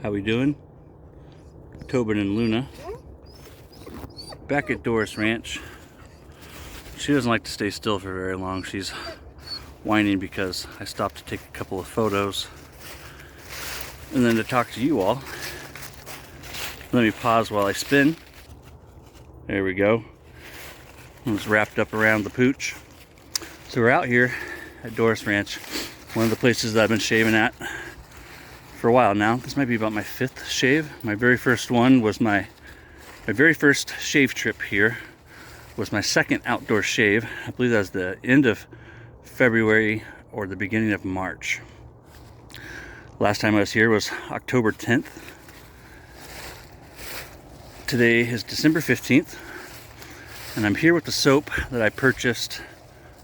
How we doing? Tobin and Luna back at Doris Ranch. She doesn't like to stay still for very long. She's whining because I stopped to take a couple of photos and then to talk to you all. Let me pause while I spin. There we go. It's wrapped up around the pooch. So we're out here at Doris Ranch, one of the places that I've been shaving at for a while now. This might be about my 5th shave. My very first one was my very first shave trip here was my second outdoor shave. I believe that was the end of February or the beginning of March. Last time I was here was October 10th. Today is December 15th, and I'm here with the soap that I purchased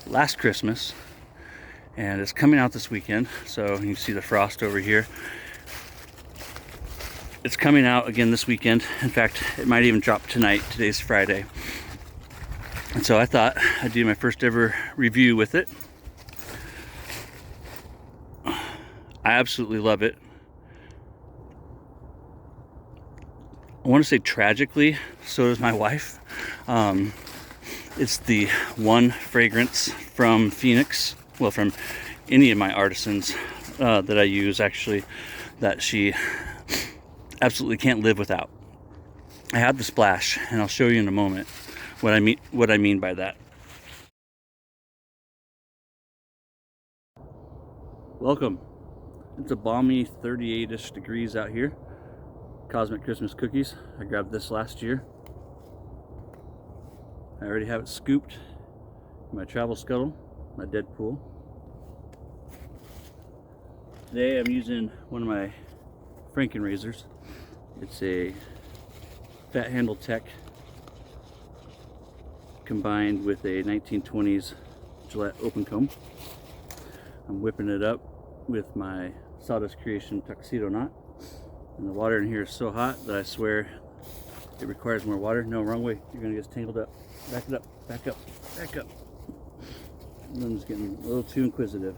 last Christmas, and it's coming out this weekend. So you can see the frost over here. It's coming out again this weekend. In fact, it might even drop tonight. Today's Friday. And so I thought I'd do my first ever review with it. I absolutely love it. I want to say tragically, so does my wife. It's the one fragrance from Phoenix, well, from any of my artisans that I use, actually, that she absolutely can't live without. I have the splash, and I'll show you in a moment what I mean by that. Welcome. It's a balmy 38-ish degrees out here. Cosmic Christmas cookies. I grabbed this last year. I already have it scooped in my travel scuttle, my Deadpool. Today I'm using one of my Franken razors. It's a fat handle tech combined with a 1920s Gillette open comb. I'm whipping it up with my Sawdust Creation tuxedo knot. And the water in here is so hot that I swear it requires more water. No, wrong way. You're gonna get tangled up. Back it up, back up, back up. Lynn's getting a little too inquisitive.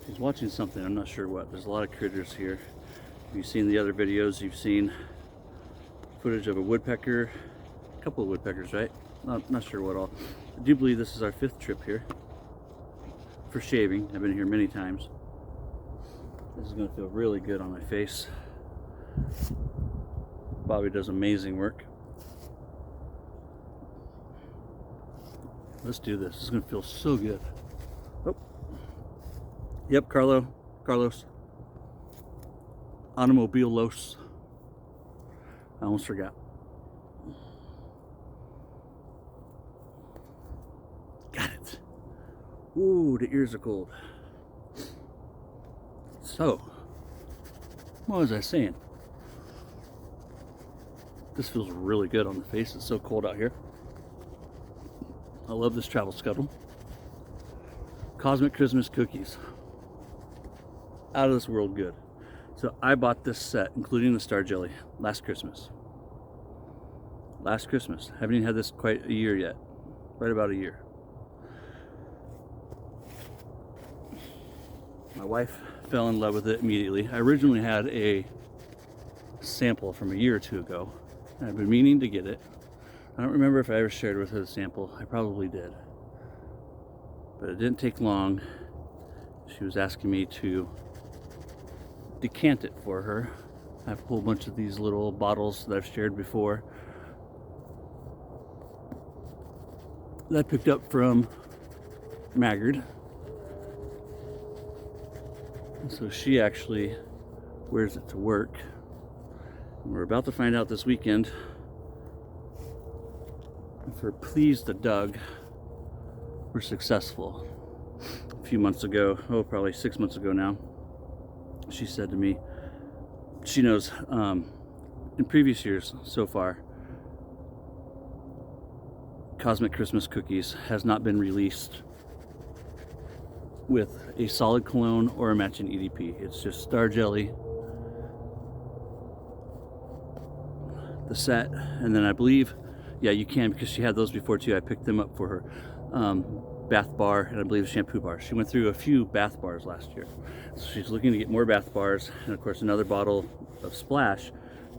She's watching something, I'm not sure what. There's a lot of critters here. If you've seen the other videos, you've seen footage of a woodpecker, a couple of woodpeckers, right? Not sure what all. I do believe this is our 5th trip here for shaving. I've been here many times. This is gonna feel really good on my face. Bobby does amazing work. Let's do this. This is gonna feel so good. Oh, yep, Carlos, Automobilos. I almost forgot. Got it. Ooh, the ears are cold. So, what was I saying? This feels really good on the face. It's so cold out here. I love this travel scuttle. Cosmic Christmas cookies. Out of this world good. So I bought this set, including the star jelly, last Christmas. Last Christmas. Haven't even had this quite a year yet. Right about a year. My wife fell in love with it immediately. I originally had a sample from a year or two ago, and I've been meaning to get it. I don't remember if I ever shared with her the sample. I probably did. But it didn't take long. She was asking me to decant it for her. I have a whole bunch of these little bottles that I've shared before that I picked up from Maggard. And so she actually wears it to work. And we're about to find out this weekend if her pleas to Doug were successful. A few months ago, probably 6 months ago now, she said to me, she knows in previous years so far, Cosmic Christmas Cookies has not been released with a solid cologne or a matching EDP. It's just star jelly, the set, and then I believe, yeah, you can, because she had those before too. I picked them up for her. bath bar, and I believe a shampoo bar. She went through a few bath bars last year. So she's looking to get more bath bars, and of course another bottle of Splash.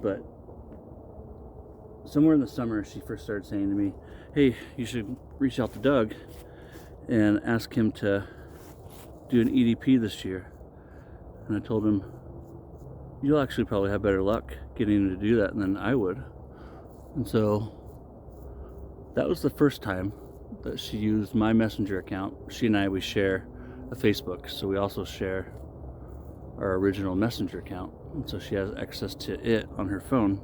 But somewhere in the summer, she first started saying to me, hey, you should reach out to Doug and ask him to do an EDP this year. And I told him, you'll actually probably have better luck getting him to do that than I would. And so that was the first time that she used my messenger account. She and I, we share a Facebook, so we also share our original messenger account, and so she has access to it on her phone.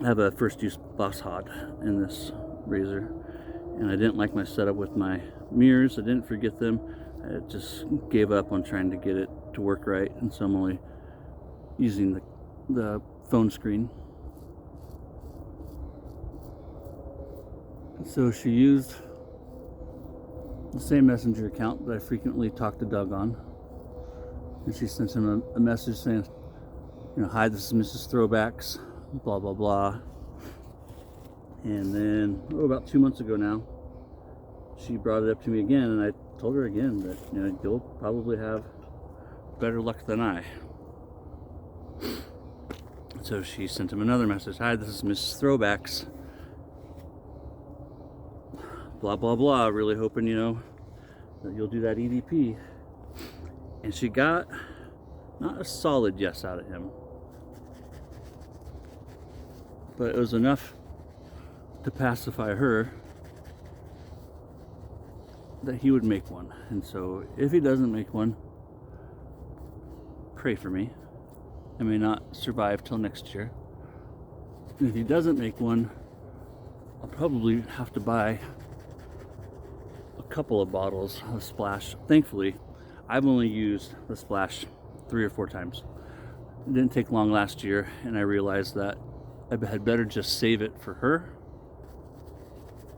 I have a first use Boss Hod in this razor, and I didn't like my setup with my mirrors. I didn't forget them. I just gave up on trying to get it to work right, and so I'm only using the phone screen. So she used the same messenger account that I frequently talk to Doug on, and she sent him a message saying, you know, hi, this is Mrs. Throwbacks, blah blah blah. And then about 2 months ago now, she brought it up to me again, and I told her again that, you know, you'll probably have better luck than I. So she sent him another message, hi, this is Mrs. Throwbacks, blah blah blah, really hoping, you know, that you'll do that EDP. And she got not a solid yes out of him, but it was enough to pacify her that he would make one. And so if he doesn't make one, pray for me. I may not survive till next year. And if he doesn't make one, I'll probably have to buy a couple of bottles of Splash. Thankfully, I've only used the Splash 3 or 4 times. It didn't take long last year, and I realized that I had better just save it for her,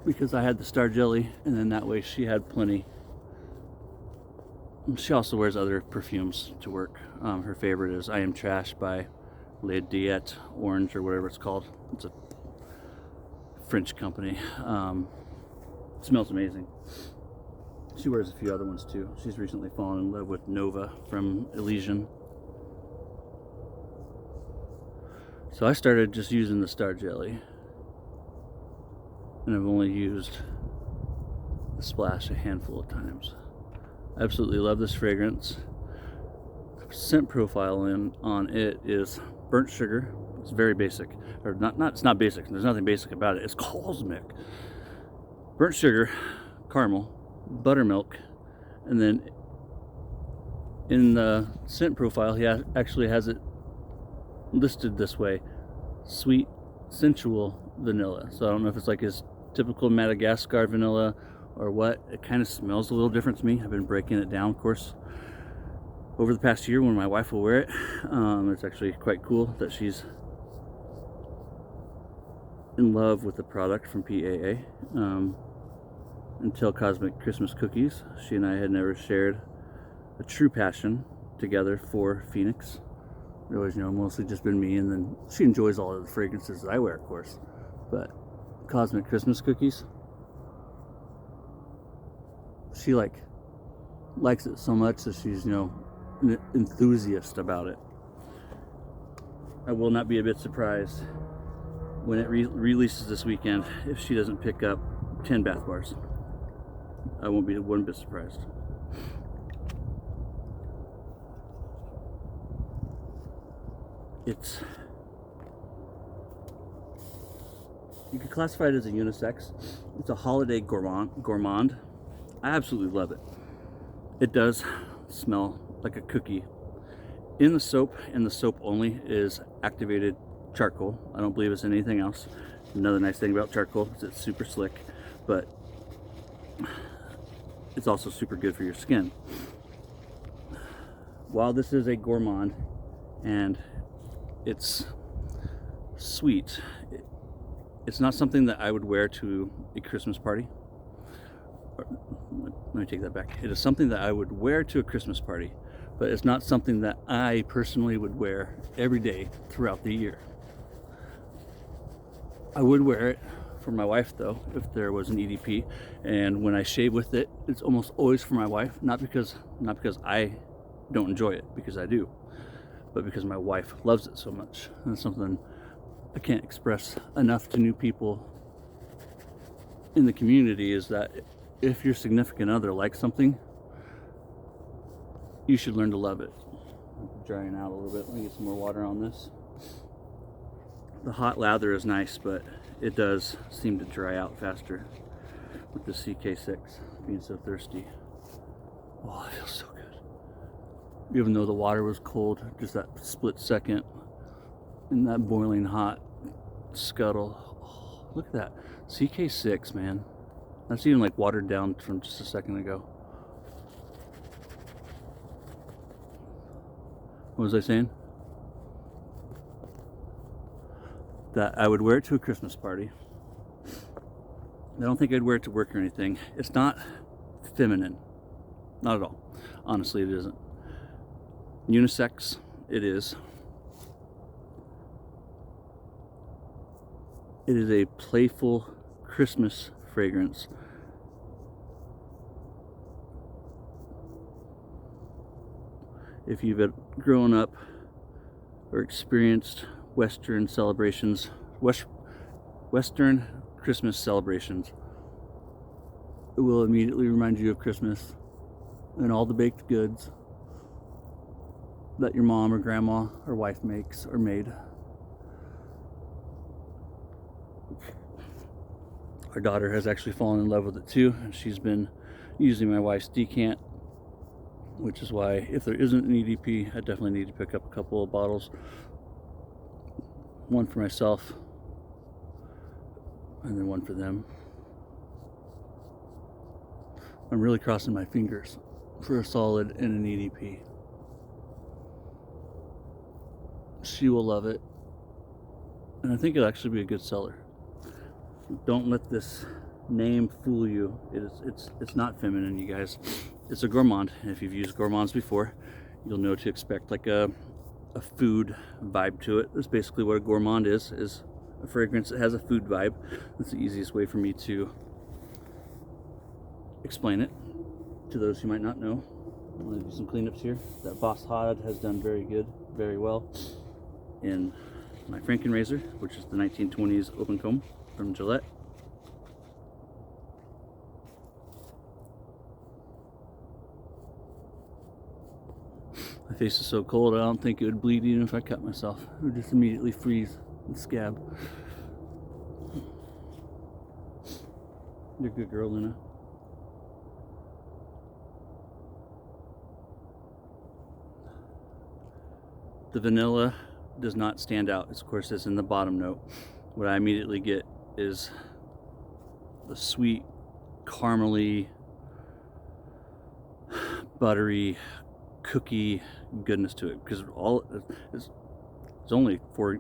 because I had the Star Jelly, and then that way she had plenty. And she also wears other perfumes to work. Her favorite is I Am Trash by Gillette Orange, or whatever it's called. It's a French company. It smells amazing. She wears a few other ones too. She's recently fallen in love with Nova from Elysian. So I started just using the Star Jelly, and I've only used the Splash a handful of times. I absolutely love this fragrance. The scent profile on it is burnt sugar. It's very basic, or not. It's not basic. There's nothing basic about it. It's cosmic. Burnt sugar, caramel, buttermilk, and then in the scent profile, he actually has it listed this way: sweet, sensual vanilla. So I don't know if it's like his typical Madagascar vanilla or what. It kind of smells a little different to me. I've been breaking it down, of course, over the past year when my wife will wear it. It's actually quite cool that she's in love with the product from PAA. Until Cosmic Christmas Cookies, she and I had never shared a true passion together for Phoenix. It always, you know, mostly just been me, and then she enjoys all of the fragrances that I wear, of course. But Cosmic Christmas Cookies, she likes it so much that she's, you know, an enthusiast about it. I will not be a bit surprised when it releases this weekend if she doesn't pick up 10 bath bars. I won't be one bit surprised. You could classify it as a unisex. It's a holiday gourmand. I absolutely love it. It does smell like a cookie. In the soap, and the soap only, is activated charcoal. I don't believe it's anything else. Another nice thing about charcoal is it's super slick, but it's also super good for your skin. While this is a gourmand and it's sweet, it's not something that I would wear to a Christmas party. Let me take that back. It is something that I would wear to a Christmas party, but it's not something that I personally would wear every day throughout the year. I would wear it for my wife though, if there was an EDP. And when I shave with it, it's almost always for my wife, not because I don't enjoy it, because I do, but because my wife loves it so much. And it's something I can't express enough to new people in the community, is that if your significant other likes something, you should learn to love it. I'm drying out a little bit. Let me get some more water on this. The hot lather is nice, but it does seem to dry out faster with the CK6 being so thirsty. Oh, it feels so good. Even though the water was cold, just that split second in that boiling hot scuttle. Oh, look at that. CK6, man. That's even like watered down from just a second ago. What was I saying? That I would wear it to a Christmas party. I don't think I'd wear it to work or anything. It's not feminine. Not at all. Honestly, it isn't. Unisex, it is. It is a playful Christmas fragrance. If you've grown up or experienced Western celebrations, Western Christmas celebrations, it will immediately remind you of Christmas and all the baked goods that your mom or grandma or wife makes or made. Our daughter has actually fallen in love with it too, and she's been using my wife's decant, which is why if there isn't an EDP, I definitely need to pick up a couple of bottles. One for myself, and then one for them. I'm really crossing my fingers for a solid and an EDP. She will love it, and I think it'll actually be a good seller. Don't let this name fool you. It's not feminine, you guys. It's a gourmand, and if you've used gourmands before, you'll know to expect like a food vibe to it. That's basically what a gourmand is a fragrance that has a food vibe. That's the easiest way for me to explain it to those who might not know. I'm going to do some cleanups here. That Boss Hod has done very well in my Franken razor, which is the 1920s open comb from Gillette. My face is so cold, I don't think it would bleed even if I cut myself. It would just immediately freeze and scab. You're a good girl, Luna. The vanilla does not stand out. Of course, it's in the bottom note. What I immediately get is the sweet, caramely, buttery, cookie goodness to it, because all it's only four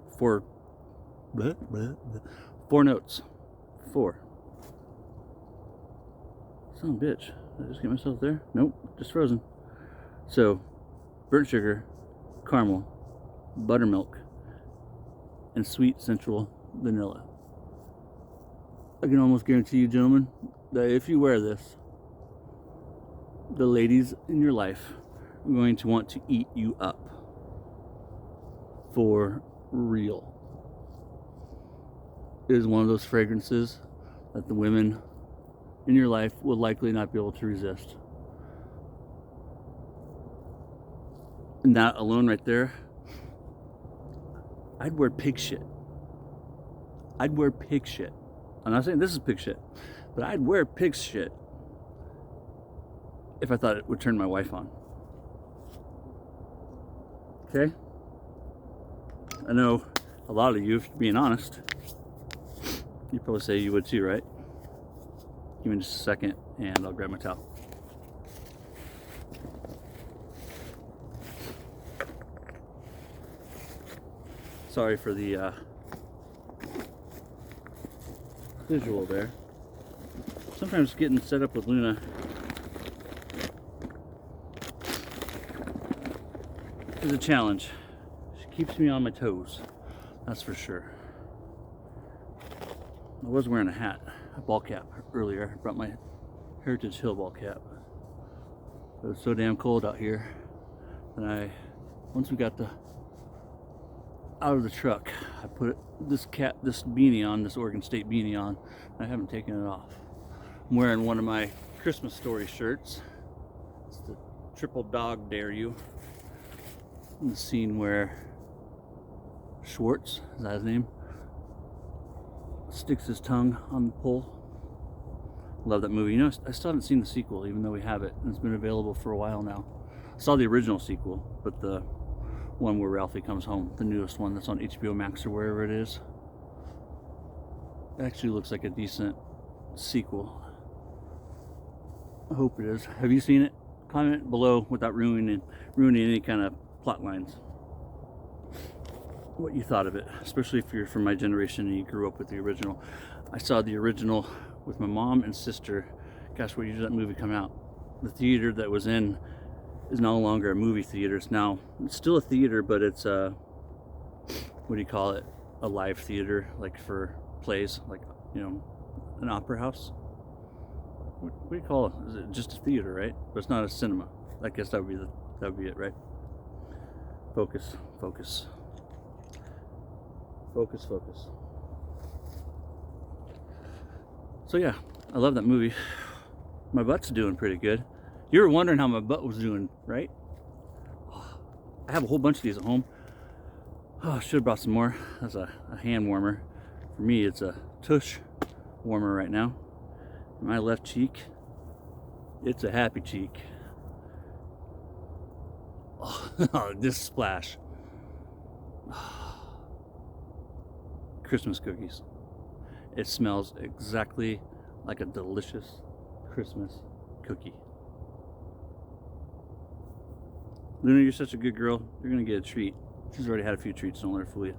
notes. Four. Son of a bitch. Did I just get myself there? Nope, just frozen. So, burnt sugar, caramel, buttermilk, and sweet sensual vanilla. I can almost guarantee you, gentlemen, that if you wear this, the ladies in your life are going to want to eat you up. For real. It is one of those fragrances that the women in your life will likely not be able to resist. And that alone right there, I'd wear pig shit. I'd wear pig shit. I'm not saying this is pig shit, but I'd wear pig shit if I thought it would turn my wife on. Okay? I know a lot of you, if you're being honest, you'd probably say you would too, right? Give me just a second and I'll grab my towel. Sorry for the visual there. Sometimes getting set up with Luna is a challenge. She keeps me on my toes, that's for sure. I was wearing a hat, a ball cap earlier. I brought my Heritage Hill ball cap. It was so damn cold out here. And once we got out of the truck, I put this beanie on, this Oregon State beanie on, and I haven't taken it off. I'm wearing one of my Christmas Story shirts. It's the Triple Dog Dare You. In the scene where Schwartz, is that his name, sticks his tongue on the pole. Love that movie. You know, I still haven't seen the sequel, even though we have it, and it's been available for a while now. I saw the original sequel, but the one where Ralphie comes home, the newest one that's on HBO Max or wherever it is, it actually looks like a decent sequel. I hope it is. Have you seen it? Comment below without ruining any kind of plot lines what you thought of it, especially if you're from my generation and you grew up with the original. I saw the original with my mom and sister. Gosh, what year did that movie come out? The theater that was in is no longer a movie theater. It's still a theater, but it's a, what do you call it? A live theater, like for plays, like, you know, an opera house. What do you call it? Is it just a theater, right? But it's not a cinema. I guess that would be it, right? Focus, focus. Focus, focus. So yeah, I love that movie. My butt's doing pretty good. You were wondering how my butt was doing, right? I have a whole bunch of these at home. Oh, I should have brought some more as a hand warmer. For me, it's a tush warmer right now. My left cheek, it's a happy cheek. Oh, this splash. Christmas cookies. It smells exactly like a delicious Christmas cookie. Luna, you're such a good girl. You're gonna get a treat. She's already had a few treats, don't let her fool you.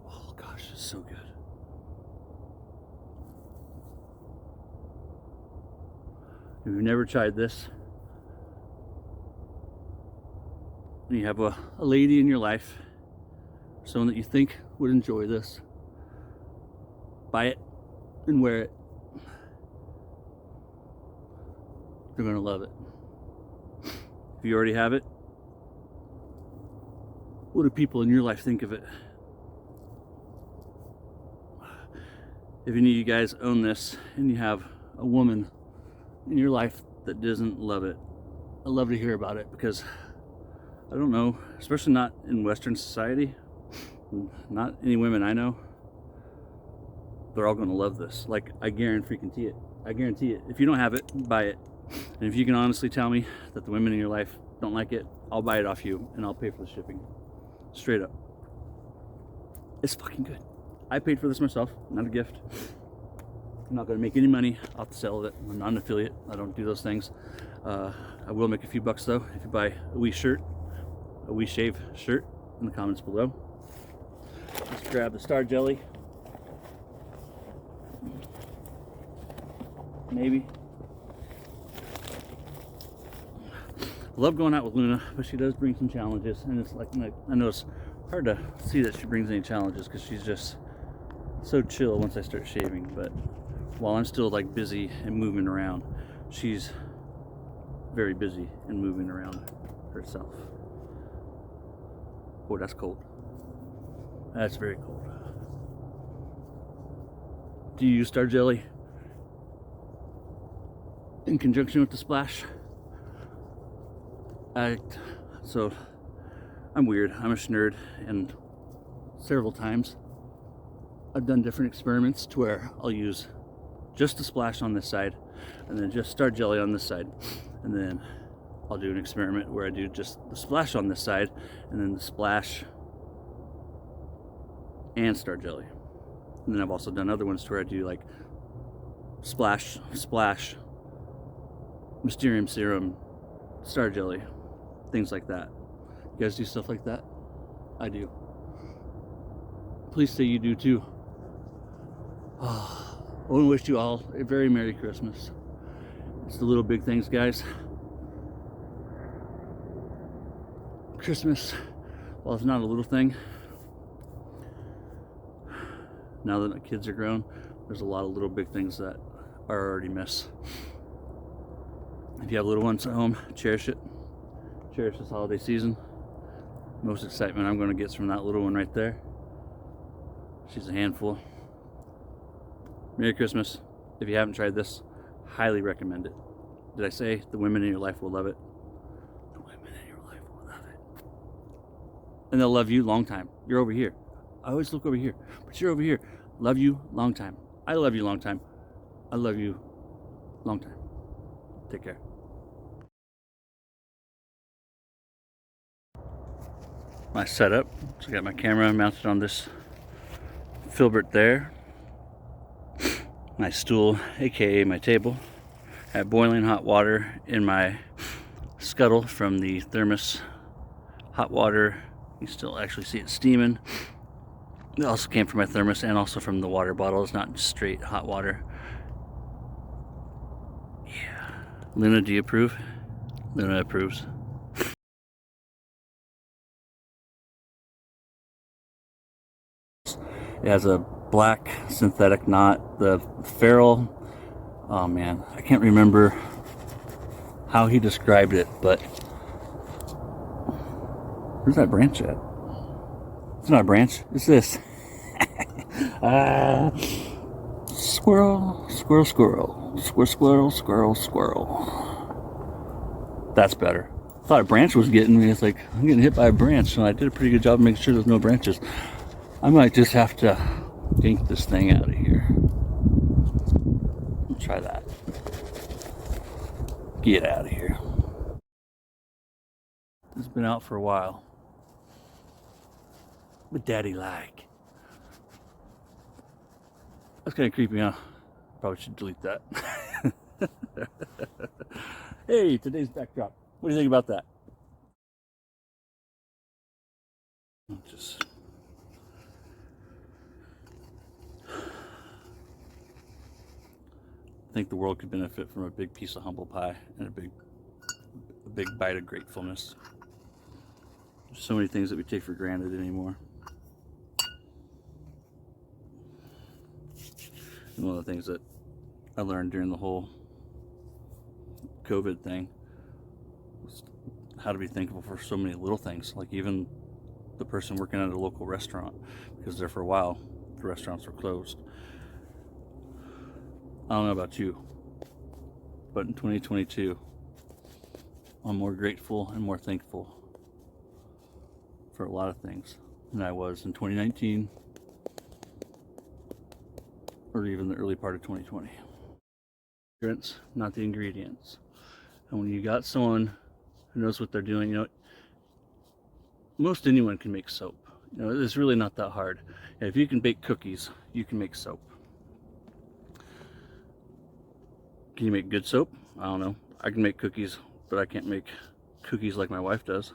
Oh gosh, it's so good. If you've never tried this, and you have a lady in your life, someone that you think would enjoy this, buy it and wear it. They're gonna love it. If you already have it, what do people in your life think of it? If any of you guys own this and you have a woman in your life that doesn't love it, I'd love to hear about it, because I don't know, especially not in Western society, not any women I know, they're all going to love this. Like, I guarantee it. I guarantee it. If you don't have it, buy it. And if you can honestly tell me that the women in your life don't like it, I'll buy it off you and I'll pay for the shipping. Straight up. It's fucking good. I paid for this myself, not a gift. I'm not going to make any money off the sale of it. I'm not an affiliate. I don't do those things. I will make a few bucks though if you buy a wee shave shirt in the comments below. Let's grab the Star Jelly. Maybe. I love going out with Luna, but she does bring some challenges, and it's like I know it's hard to see that she brings any challenges because she's just so chill once I start shaving. But while I'm still like busy and moving around, she's very busy and moving around herself. Oh, that's cold. That's very cold. Do you use Star Jelly in conjunction with the splash? So I'm weird. I'm a schnerd, and several times I've done different experiments to where I'll use just the splash on this side and then just Star Jelly on this side, and then I'll do an experiment where I do just the splash on this side and then the splash and Star Jelly. And then I've also done other ones to where I do like splash, splash, Mysterium Serum, Star Jelly, things like that. You guys do stuff like that? I do. Please say you do too. I want to wish you all a very Merry Christmas. It's the little big things, guys. Christmas, well, it's not a little thing. now that my kids are grown, there's a lot of little big things that I already miss. If you have little ones at home, cherish it. Cherish this holiday season. Most excitement I'm going to get from that little one right there. She's a handful. Merry Christmas. If you haven't tried this, highly recommend it. Did I say the women in your life will love it? The women in your life will love it. And they'll love you long time. You're over here. I always look over here, but you're over here. Love you long time. I love you long time. I love you long time. Take care. My setup. So I got my camera mounted on this filbert there. My stool, aka my table. I have boiling hot water in my scuttle from the thermos hot water. You still actually see it steaming. It also came from my thermos and also from the water bottle. It's not just straight hot water. Yeah. Luna, do you approve? Luna approves. It has a black synthetic knot. The ferrule, oh man, I can't remember how he described it, but where's that branch at? It's not a branch, it's this. Squirrel, squirrel, squirrel, squirrel, squirrel, squirrel. That's better. I thought a branch was getting me. It's like, I'm getting hit by a branch, and I did a pretty good job of making sure there's no branches. I might just have to yank this thing out of here. Let's try that. Get out of here. It's been out for a while. What daddy like? That's kind of creepy, huh? Probably should delete that. Hey, today's backdrop. What do you think about that? Just I think the world could benefit from a big piece of humble pie and a big bite of gratefulness. There's so many things that we take for granted anymore. And one of the things that I learned during the whole COVID thing was how to be thankful for so many little things, like even the person working at a local restaurant, because there for a while the restaurants were closed. I don't know about you, but in 2022 I'm more grateful and more thankful for a lot of things than I was in 2019 or even the early part of 2020. Not the ingredients. And when you got someone who knows what they're doing, you know, most anyone can make soap. You know, it's really not that hard. And if you can bake cookies, you can make soap. Can you make good soap? I don't know. I can make cookies, but I can't make cookies like my wife does.